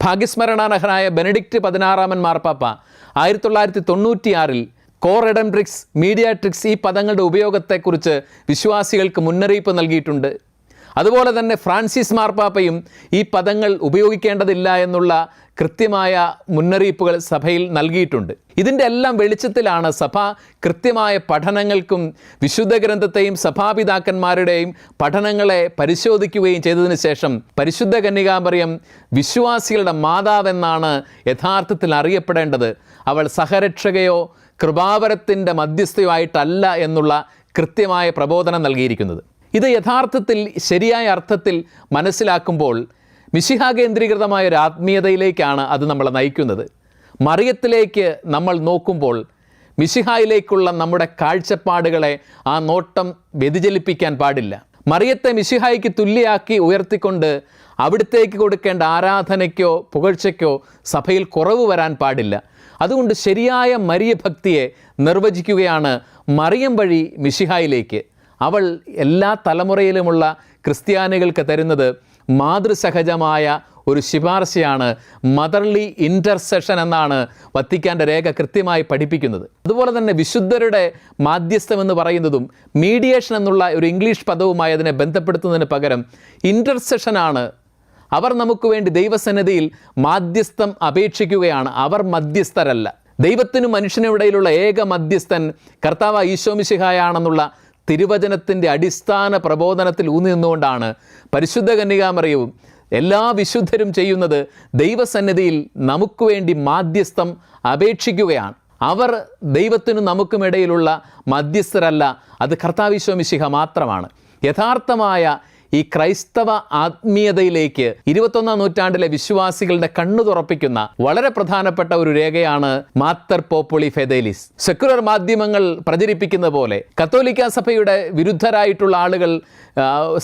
ഭാഗ്യസ്മരണാർഹനായ Benedict 16 മാർപ്പാപ്പ 1996 കോറെഡംട്രിക്സ്, മീഡിയാട്രിക്സ് ഈ പദങ്ങളുടെ ഉപയോഗത്തെക്കുറിച്ച് വിശ്വാസികൾക്ക് മുന്നറിയിപ്പ് നൽകിയിട്ടുണ്ട്. അതുപോലെ തന്നെ ഫ്രാൻസിസ് മാർപ്പാപ്പയും ഈ പദങ്ങൾ ഉപയോഗിക്കേണ്ടതില്ല എന്നുള്ള കൃത്യമായ മുന്നറിയിപ്പുകൾ സഭയിൽ നൽകിയിട്ടുണ്ട്. ഇതിൻ്റെ എല്ലാം വെളിച്ചത്തിലാണ് സഭ കൃത്യമായ പഠനങ്ങൾക്കും വിശുദ്ധ ഗ്രന്ഥത്തെയും സഭാപിതാക്കന്മാരുടെയും പഠനങ്ങളെ പരിശോധിക്കുകയും ചെയ്തതിന് ശേഷം പരിശുദ്ധ കന്യകാമറിയം വിശ്വാസികളുടെ മാതാവെന്നാണ് യഥാർത്ഥത്തിൽ അറിയപ്പെടേണ്ടത്. അവൾ സഹരക്ഷകയോ കൃപാവരത്തിൻ്റെ മധ്യസ്ഥയോ ആയിട്ടല്ല എന്നുള്ള കൃത്യമായ പ്രബോധനം നൽകിയിരിക്കുന്നത്. ഇത് യഥാർത്ഥത്തിൽ ശരിയായ അർത്ഥത്തിൽ മനസ്സിലാക്കുമ്പോൾ മിശിഹ കേന്ദ്രീകൃതമായ ഒരു ആത്മീയതയിലേക്കാണ് അത് നമ്മളെ നയിക്കുന്നത്. മറിയത്തിലേക്ക് നമ്മൾ നോക്കുമ്പോൾ മിശിഹായിലേക്കുള്ള നമ്മുടെ കാഴ്ചപ്പാടുകളെ ആ നോട്ടം വ്യതിചലിപ്പിക്കാൻ പാടില്ല. മറിയത്തെ മിശിഹായ്ക്ക് തുല്യയാക്കി ഉയർത്തിക്കൊണ്ട് അവിടത്തേക്ക് കൊടുക്കേണ്ട ആരാധനയ്ക്കോ പുകഴ്ചയ്ക്കോ സഭയിൽ കുറവ് വരാൻ പാടില്ല. അതുകൊണ്ട് ശരിയായ മരിയഭക്തിയെ നിർവചിക്കുകയാണ് മറിയം വഴി മിശിഹായിലേക്ക്. അവൾ എല്ലാ തലമുറയിലുമുള്ള ക്രിസ്ത്യാനികൾക്ക് തരുന്നത് മാതൃസഹജമായ ഒരു ശുപാർശയാണ്. മദർലി ഇൻ്റർസെഷൻ എന്നാണ് വത്തിക്കാൻ്റെ രേഖ കൃത്യമായി പഠിപ്പിക്കുന്നത്. അതുപോലെ തന്നെ വിശുദ്ധരുടെ മാധ്യസ്ഥം എന്ന് പറയുന്നതും മീഡിയേഷൻ എന്നുള്ള ഒരു ഇംഗ്ലീഷ് പദവുമായി അതിനെ ബന്ധപ്പെടുത്തുന്നതിന് പകരം ഇൻ്റർസെഷനാണ്. അവർ നമുക്ക് വേണ്ടി ദൈവസന്നിധിയിൽ മാധ്യസ്ഥം അപേക്ഷിക്കുകയാണ്. അവർ മധ്യസ്ഥരല്ല. ദൈവത്തിനും മനുഷ്യനും ഇടയിലുള്ള ഏക മധ്യസ്ഥൻ കർത്താവ് ഈശോ മിശിഹായാണെന്നുള്ള തിരുവചനത്തിൻ്റെ അടിസ്ഥാന പ്രബോധനത്തിൽ ഊന്നി നിന്നുകൊണ്ടാണ് പരിശുദ്ധ കന്യകാമറിയവും എല്ലാ വിശുദ്ധരും ചെയ്യുന്നത്. ദൈവസന്നിധിയിൽ നമുക്ക് വേണ്ടി മാധ്യസ്ഥം അപേക്ഷിക്കുകയാണ്. അവർ ദൈവത്തിനും നമുക്കുമിടയിലുള്ള മധ്യസ്ഥരല്ല, അത് കർത്താവ് ഈശോ മിശിഹ മാത്രമാണ്. യഥാർത്ഥമായ ഈ ക്രൈസ്തവ ആത്മീയതയിലേക്ക് 21ാം നൂറ്റാണ്ടിലെ വിശ്വാസികളുടെ കണ്ണു തുറപ്പിക്കുന്ന വളരെ പ്രധാനപ്പെട്ട ഒരു രേഖയാണ് മാത്തർ പോപ്പുളി ഫെദേലിസ്. സെക്കുലർ മാധ്യമങ്ങൾ പ്രചരിപ്പിക്കുന്ന പോലെ കത്തോലിക്ക സഭയുടെ വിരുദ്ധരായിട്ടുള്ള ആളുകൾ,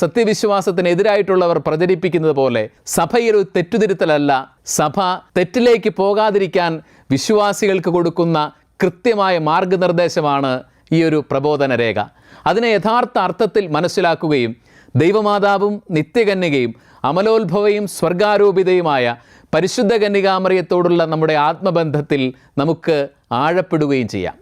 സത്യവിശ്വാസത്തിനെതിരായിട്ടുള്ളവർ പ്രചരിപ്പിക്കുന്നത് പോലെ സഭയൊരു തെറ്റുതിരുത്തലല്ല. സഭ തെറ്റിലേക്ക് പോകാതിരിക്കാൻ വിശ്വാസികൾക്ക് കൊടുക്കുന്ന കൃത്യമായ മാർഗനിർദ്ദേശമാണ് ഈ ഒരു പ്രബോധന രേഖ. അതിനെ യഥാർത്ഥ അർത്ഥത്തിൽ മനസ്സിലാക്കുകയും ദൈവമാതാവും നിത്യകന്യകയും അമലോത്ഭവയും സ്വർഗാരോപിതയുമായ പരിശുദ്ധ കന്യകാമറിയത്തോടുള്ള നമ്മുടെ ആത്മബന്ധത്തിൽ നമുക്ക് ആഴപ്പെടുകയും ചെയ്യാം.